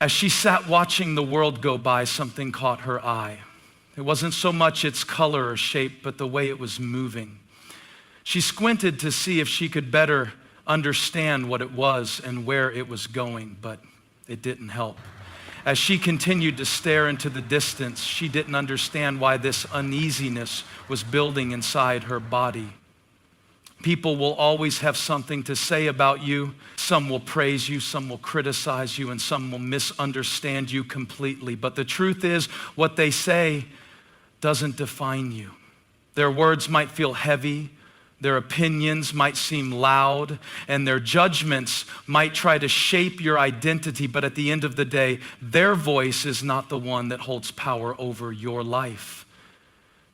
As she sat watching the world go by, something caught her eye. It wasn't so much its color or shape, but the way it was moving. She squinted to see if she could better understand what it was and where it was going, but it didn't help. As she continued to stare into the distance, she didn't understand why this uneasiness was building inside her body. People will always have something to say about you. Some will praise you, some will criticize you, and some will misunderstand you completely. But the truth is, what they say doesn't define you. Their words might feel heavy, their opinions might seem loud, and their judgments might try to shape your identity, but at the end of the day, their voice is not the one that holds power over your life.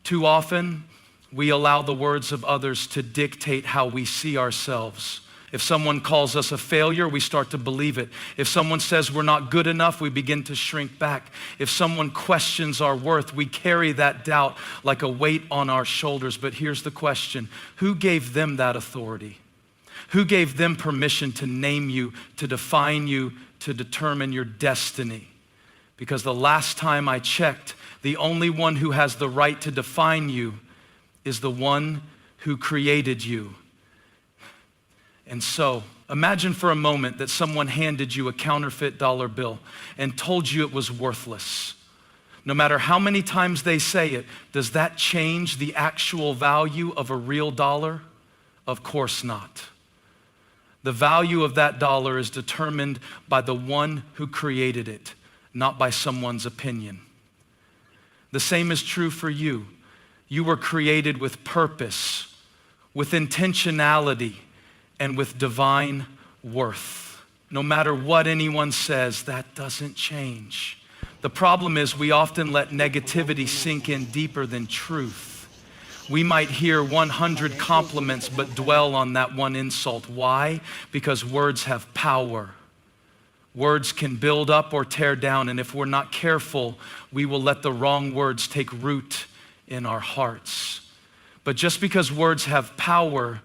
Too often, we allow the words of others to dictate how we see ourselves. If someone calls us a failure, we start to believe it. If someone says we're not good enough, we begin to shrink back. If someone questions our worth, we carry that doubt like a weight on our shoulders. But here's the question: who gave them that authority? Who gave them permission to name you, to define you, to determine your destiny? Because the last time I checked, the only one who has the right to define you is the one who created you. And so, imagine for a moment that someone handed you a counterfeit dollar bill and told you it was worthless. No matter how many times they say it, does that change the actual value of a real dollar? Of course not. The value of that dollar is determined by the one who created it, not by someone's opinion. The same is true for you. You were created with purpose, with intentionality, and with divine worth. No matter what anyone says, that doesn't change. The problem is we often let negativity sink in deeper than truth. We might hear 100 compliments but dwell on that one insult. Why? Because words have power. Words can build up or tear down, and if we're not careful, we will let the wrong words take root in our hearts. But just because words have power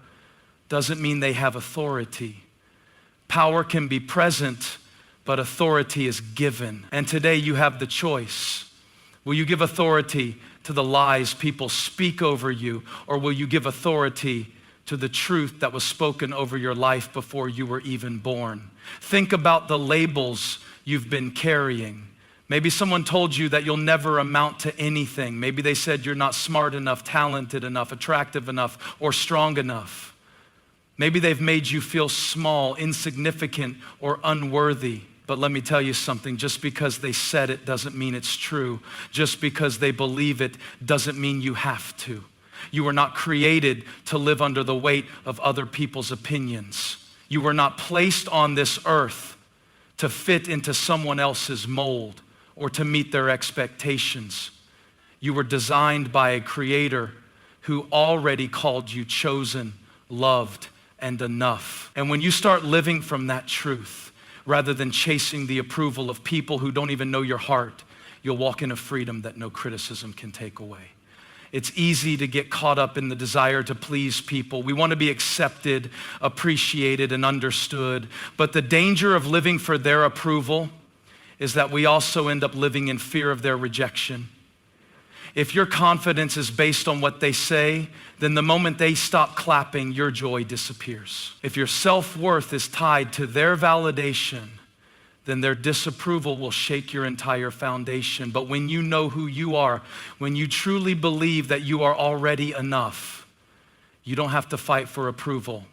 doesn't mean they have authority. Power can be present, but authority is given. And today you have the choice. Will you give authority to the lies people speak over you, or will you give authority to the truth that was spoken over your life before you were even born? Think about the labels you've been carrying. Maybe someone told you that you'll never amount to anything. Maybe they said you're not smart enough, talented enough, attractive enough, or strong enough. Maybe they've made you feel small, insignificant, or unworthy. But let me tell you something, just because they said it doesn't mean it's true. Just because they believe it doesn't mean you have to. You were not created to live under the weight of other people's opinions. You were not placed on this earth to fit into someone else's mold or to meet their expectations. You were designed by a creator who already called you chosen, loved, and enough. And when you start living from that truth, rather than chasing the approval of people who don't even know your heart, you'll walk in a freedom that no criticism can take away. It's easy to get caught up in the desire to please people. We want to be accepted, appreciated, and understood. But the danger of living for their approval is that we also end up living in fear of their rejection. If your confidence is based on what they say, then the moment they stop clapping, your joy disappears. If your self-worth is tied to their validation, then their disapproval will shake your entire foundation. But when you know who you are, when you truly believe that you are already enough, you don't have to fight for approval.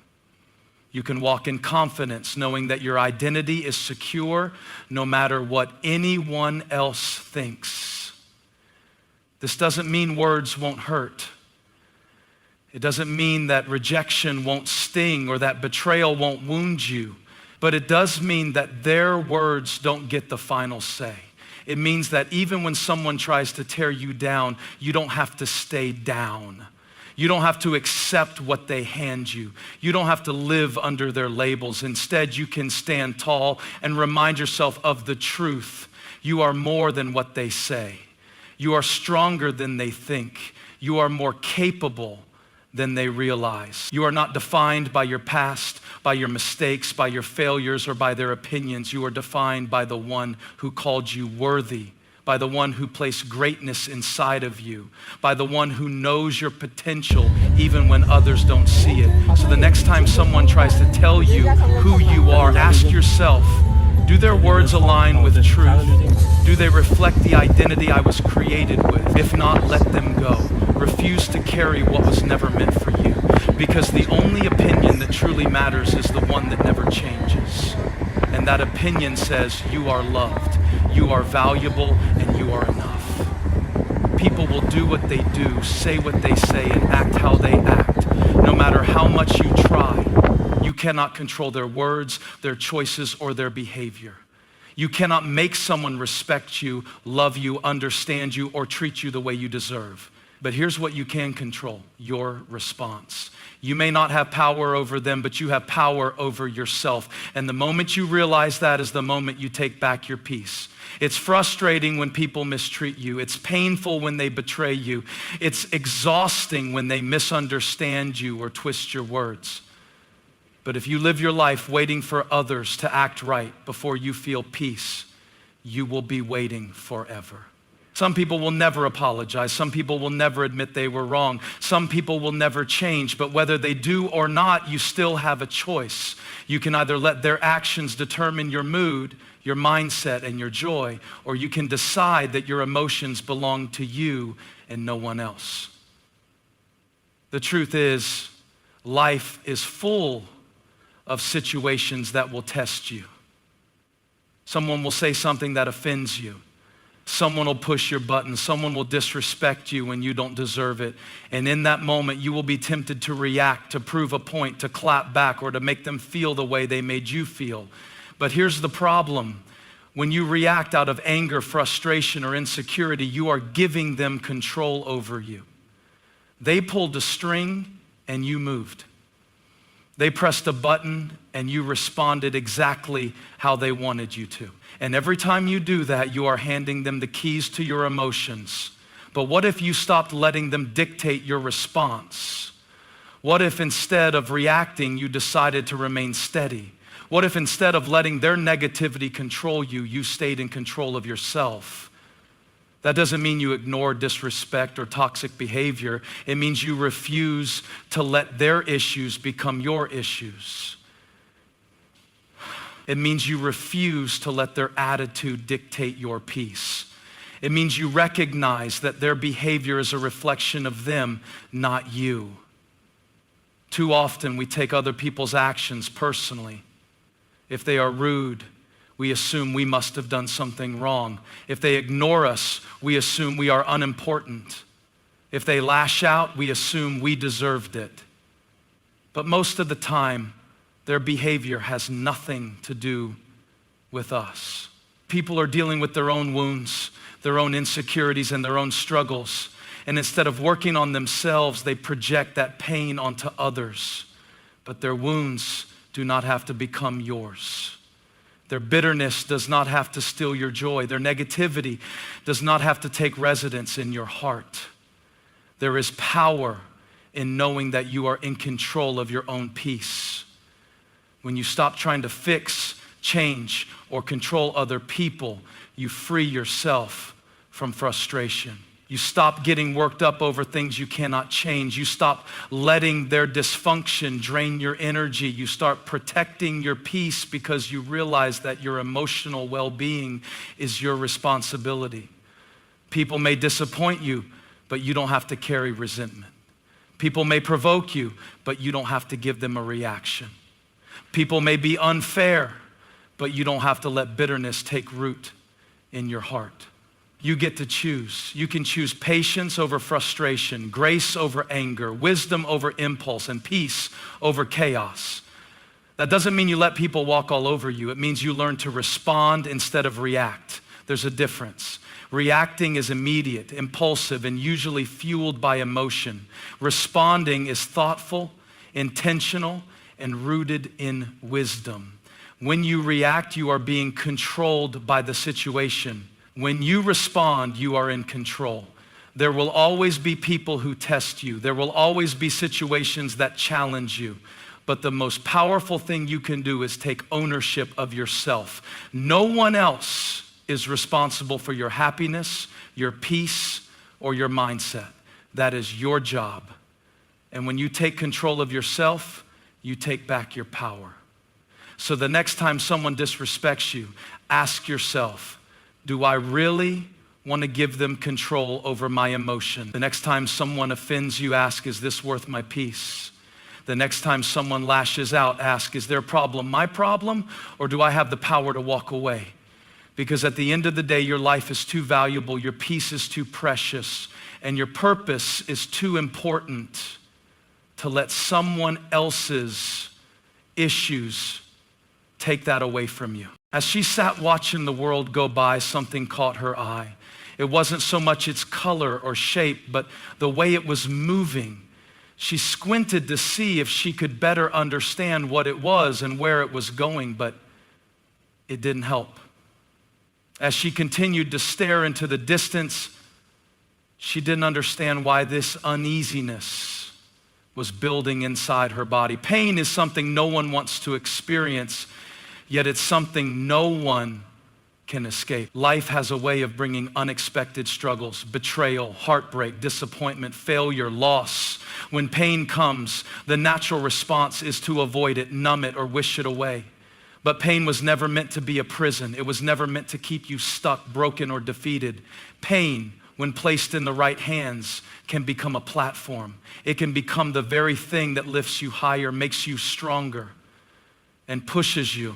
You can walk in confidence knowing that your identity is secure no matter what anyone else thinks. This doesn't mean words won't hurt. It doesn't mean that rejection won't sting or that betrayal won't wound you. But it does mean that their words don't get the final say. It means that even when someone tries to tear you down, you don't have to stay down. You don't have to accept what they hand you. You don't have to live under their labels. Instead, you can stand tall and remind yourself of the truth. You are more than what they say. You are stronger than they think. You are more capable than they realize. You are not defined by your past, by your mistakes, by your failures, or by their opinions. You are defined by the one who called you worthy, by the one who placed greatness inside of you, by the one who knows your potential even when others don't see it. So the next time someone tries to tell you who you are, ask yourself, do their words align with truth? Do they reflect the identity I was created with? If not, let them go. Refuse to carry what was never meant for you, because the only opinion that truly matters is the one that never changes. And that opinion says you are loved, you are valuable, and you are enough. People will do what they do, say what they say, and act how they act, no matter how much you try. You cannot control their words, their choices, or their behavior. You cannot make someone respect you, love you, understand you, or treat you the way you deserve. But here's what you can control: your response. You may not have power over them, but you have power over yourself. And the moment you realize that is the moment you take back your peace. It's frustrating when people mistreat you. It's painful when they betray you. It's exhausting when they misunderstand you or twist your words. But if you live your life waiting for others to act right before you feel peace, you will be waiting forever. Some people will never apologize. Some people will never admit they were wrong. Some people will never change, but whether they do or not, you still have a choice. You can either let their actions determine your mood, your mindset, and your joy, or you can decide that your emotions belong to you and no one else. The truth is, life is full of situations that will test you. Someone will say something that offends you. Someone will push your buttons. Someone will disrespect you when you don't deserve it. And in that moment, you will be tempted to react, to prove a point, to clap back, or to make them feel the way they made you feel. But here's the problem. When you react out of anger, frustration, or insecurity, you are giving them control over you. They pulled a string and you moved. They pressed a button and you responded exactly how they wanted you to. And every time you do that, you are handing them the keys to your emotions. But what if you stopped letting them dictate your response? What if instead of reacting, you decided to remain steady? What if instead of letting their negativity control you, you stayed in control of yourself? That doesn't mean you ignore disrespect or toxic behavior. It means you refuse to let their issues become your issues. It means you refuse to let their attitude dictate your peace. It means you recognize that their behavior is a reflection of them, not you. Too often we take other people's actions personally. If they are rude, we assume we must have done something wrong. If they ignore us, we assume we are unimportant. If they lash out, we assume we deserved it. But most of the time, their behavior has nothing to do with us. People are dealing with their own wounds, their own insecurities, and their own struggles. And instead of working on themselves, they project that pain onto others. But their wounds do not have to become yours. Their bitterness does not have to steal your joy. Their negativity does not have to take residence in your heart. There is power in knowing that you are in control of your own peace. When you stop trying to fix, change, or control other people, you free yourself from frustration. You stop getting worked up over things you cannot change. You stop letting their dysfunction drain your energy. You start protecting your peace because you realize that your emotional well-being is your responsibility. People may disappoint you, but you don't have to carry resentment. People may provoke you, but you don't have to give them a reaction. People may be unfair, but you don't have to let bitterness take root in your heart. You get to choose. You can choose patience over frustration, grace over anger, wisdom over impulse, and peace over chaos. That doesn't mean you let people walk all over you. It means you learn to respond instead of react. There's a difference. Reacting is immediate, impulsive, and usually fueled by emotion. Responding is thoughtful, intentional, and rooted in wisdom. When you react, you are being controlled by the situation. When you respond, you are in control. There will always be people who test you. There will always be situations that challenge you. But the most powerful thing you can do is take ownership of yourself. No one else is responsible for your happiness, your peace, or your mindset. That is your job. And when you take control of yourself, you take back your power. So the next time someone disrespects you, ask yourself, do I really want to give them control over my emotion? The next time someone offends you, ask, is this worth my peace? The next time someone lashes out, ask, is their problem my problem, or do I have the power to walk away? Because at the end of the day, your life is too valuable, your peace is too precious, and your purpose is too important to let someone else's issues take that away from you. As she sat watching the world go by, something caught her eye. It wasn't so much its color or shape, but the way it was moving. She squinted to see if she could better understand what it was and where it was going, but it didn't help. As she continued to stare into the distance, she didn't understand why this uneasiness was building inside her body. Pain is something no one wants to experience, yet it's something no one can escape. Life has a way of bringing unexpected struggles, betrayal, heartbreak, disappointment, failure, loss. When pain comes, the natural response is to avoid it, numb it, or wish it away. But pain was never meant to be a prison. It was never meant to keep you stuck, broken, or defeated. Pain, when placed in the right hands, can become a platform. It can become the very thing that lifts you higher, makes you stronger, and pushes you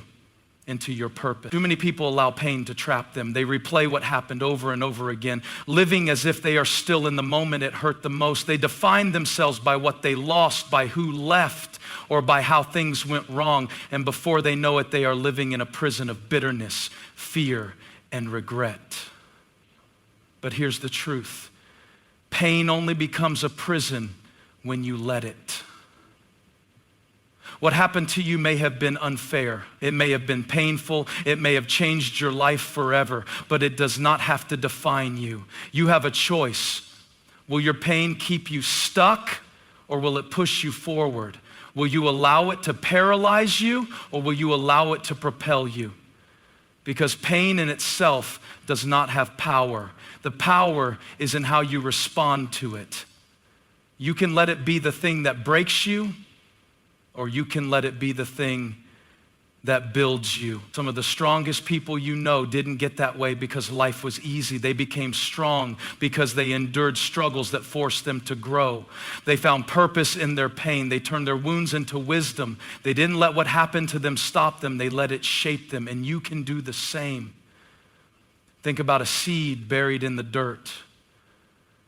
into your purpose. Too many people allow pain to trap them. They replay what happened over and over again, living as if they are still in the moment it hurt the most. They define themselves by what they lost, by who left, or by how things went wrong. And before they know it, they are living in a prison of bitterness, fear, and regret. But here's the truth. Pain only becomes a prison when you let it. What happened to you may have been unfair. It may have been painful. It may have changed your life forever, but it does not have to define you. You have a choice. Will your pain keep you stuck, or will it push you forward? Will you allow it to paralyze you, or will you allow it to propel you? Because pain in itself does not have power. The power is in how you respond to it. You can let it be the thing that breaks you, or you can let it be the thing that builds you. Some of the strongest people you know didn't get that way because life was easy. They became strong because they endured struggles that forced them to grow. They found purpose in their pain. They turned their wounds into wisdom. They didn't let what happened to them stop them. They let it shape them, and you can do the same. Think about a seed buried in the dirt.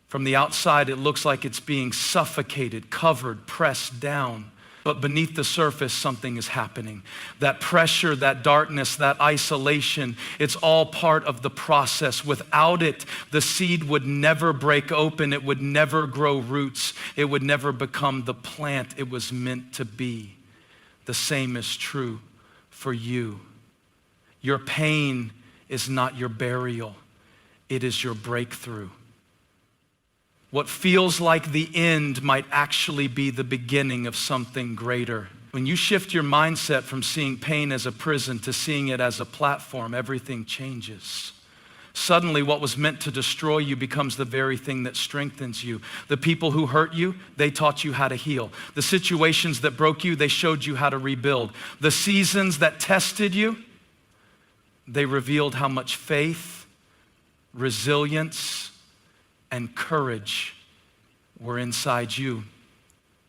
From the outside, it looks like it's being suffocated, covered, pressed down. But beneath the surface, something is happening. That pressure, that darkness, that isolation, it's all part of the process. Without it, the seed would never break open. It would never grow roots. It would never become the plant it was meant to be. The same is true for you. Your pain is not your burial. It is your breakthrough. What feels like the end might actually be the beginning of something greater. When you shift your mindset from seeing pain as a prison to seeing it as a platform, everything changes. Suddenly, what was meant to destroy you becomes the very thing that strengthens you. The people who hurt you, they taught you how to heal. The situations that broke you, they showed you how to rebuild. The seasons that tested you, they revealed how much faith, resilience, and courage were inside you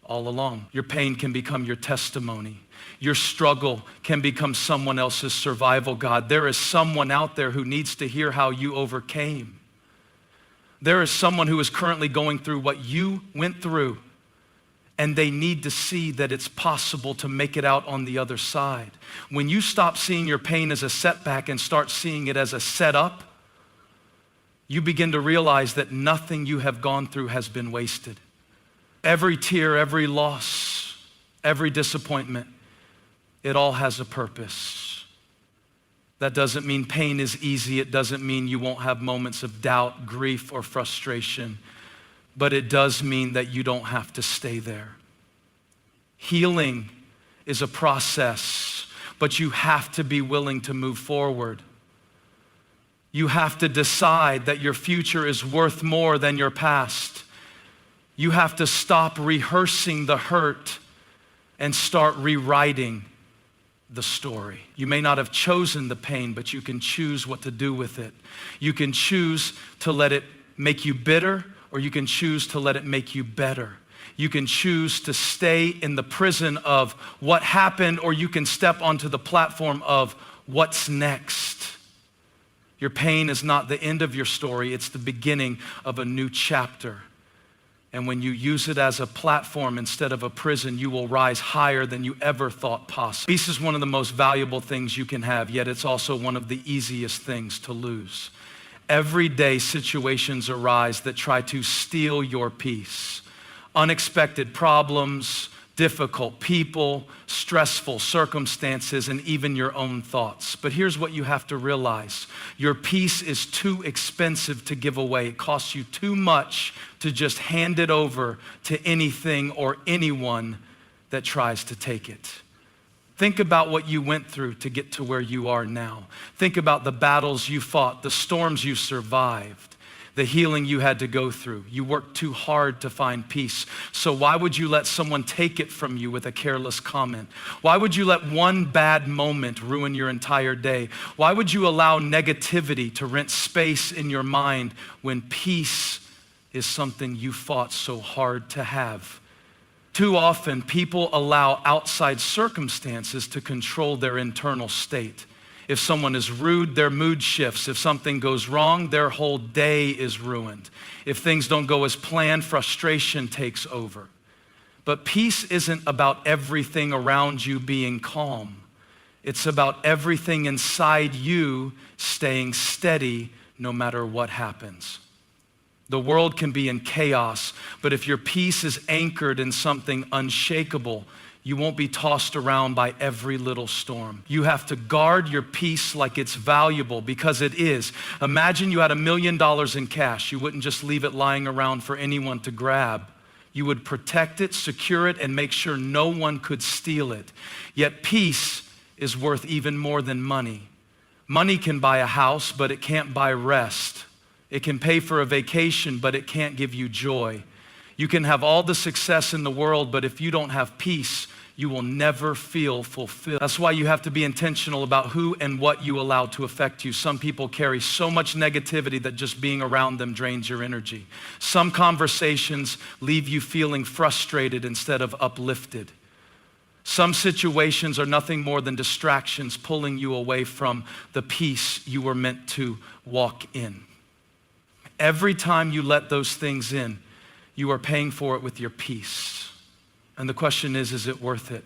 all along. Your pain can become your testimony. Your struggle can become someone else's survival guide. There is someone out there who needs to hear how you overcame. There is someone who is currently going through what you went through, and they need to see that it's possible to make it out on the other side. When you stop seeing your pain as a setback and start seeing it as a setup, you begin to realize that nothing you have gone through has been wasted. Every tear, every loss, every disappointment, it all has a purpose. That doesn't mean pain is easy. It doesn't mean you won't have moments of doubt, grief, or frustration. But it does mean that you don't have to stay there. Healing is a process, but you have to be willing to move forward. You have to decide that your future is worth more than your past. You have to stop rehearsing the hurt and start rewriting the story. You may not have chosen the pain, but you can choose what to do with it. You can choose to let it make you bitter, or you can choose to let it make you better. You can choose to stay in the prison of what happened, or you can step onto the platform of what's next. Your pain is not the end of your story, it's the beginning of a new chapter. And when you use it as a platform instead of a prison, you will rise higher than you ever thought possible. Peace is one of the most valuable things you can have, yet it's also one of the easiest things to lose. Every day, situations arise that try to steal your peace. Unexpected problems, difficult people, stressful circumstances, and even your own thoughts. But here's what you have to realize. Your peace is too expensive to give away. It costs you too much to just hand it over to anything or anyone that tries to take it. Think about what you went through to get to where you are now. Think about the battles you fought, the storms you survived, the healing you had to go through. You worked too hard to find peace. So why would you let someone take it from you with a careless comment? Why would you let one bad moment ruin your entire day? Why would you allow negativity to rent space in your mind when peace is something you fought so hard to have? Too often, people allow outside circumstances to control their internal state. If someone is rude, their mood shifts. If something goes wrong, their whole day is ruined. If things don't go as planned, frustration takes over. But peace isn't about everything around you being calm. It's about everything inside you staying steady no matter what happens. The world can be in chaos, but if your peace is anchored in something unshakable, you won't be tossed around by every little storm. You have to guard your peace like it's valuable, because it is. Imagine you had $1 million in cash. You wouldn't just leave it lying around for anyone to grab. You would protect it, secure it, and make sure no one could steal it. Yet peace is worth even more than money. Money can buy a house, but it can't buy rest. It can pay for a vacation, but it can't give you joy. You can have all the success in the world, but if you don't have peace, you will never feel fulfilled. That's why you have to be intentional about who and what you allow to affect you. Some people carry so much negativity that just being around them drains your energy. Some conversations leave you feeling frustrated instead of uplifted. Some situations are nothing more than distractions pulling you away from the peace you were meant to walk in. Every time you let those things in, you are paying for it with your peace. And the question is it worth it?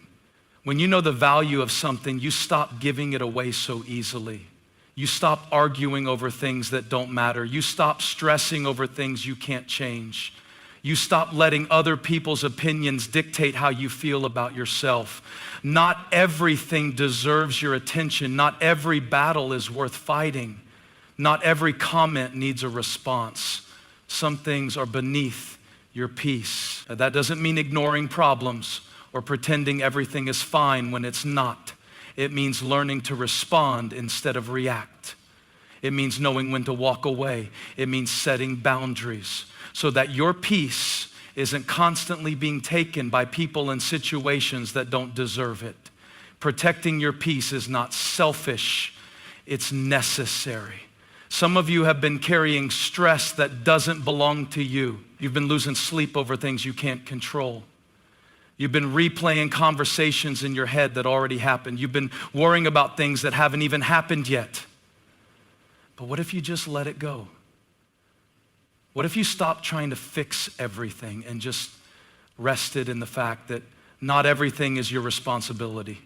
When you know the value of something, you stop giving it away so easily. You stop arguing over things that don't matter. You stop stressing over things you can't change. You stop letting other people's opinions dictate how you feel about yourself. Not everything deserves your attention. Not every battle is worth fighting. Not every comment needs a response. Some things are beneath your peace. That doesn't mean ignoring problems or pretending everything is fine when it's not. It means learning to respond instead of react. It means knowing when to walk away. It means setting boundaries so that your peace isn't constantly being taken by people and situations that don't deserve it. Protecting your peace is not selfish, it's necessary. Some of you have been carrying stress that doesn't belong to you. You've been losing sleep over things you can't control. You've been replaying conversations in your head that already happened. You've been worrying about things that haven't even happened yet. But what if you just let it go? What if you stopped trying to fix everything and just rested in the fact that not everything is your responsibility?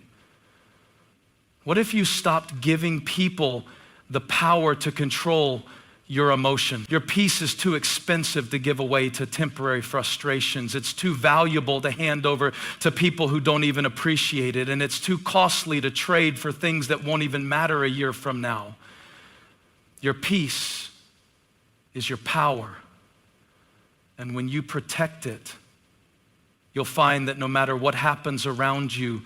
What if you stopped giving people the power to control your emotion. Your peace is too expensive to give away to temporary frustrations. It's too valuable to hand over to people who don't even appreciate it. And it's too costly to trade for things that won't even matter a year from now. Your peace is your power. And when you protect it, you'll find that no matter what happens around you,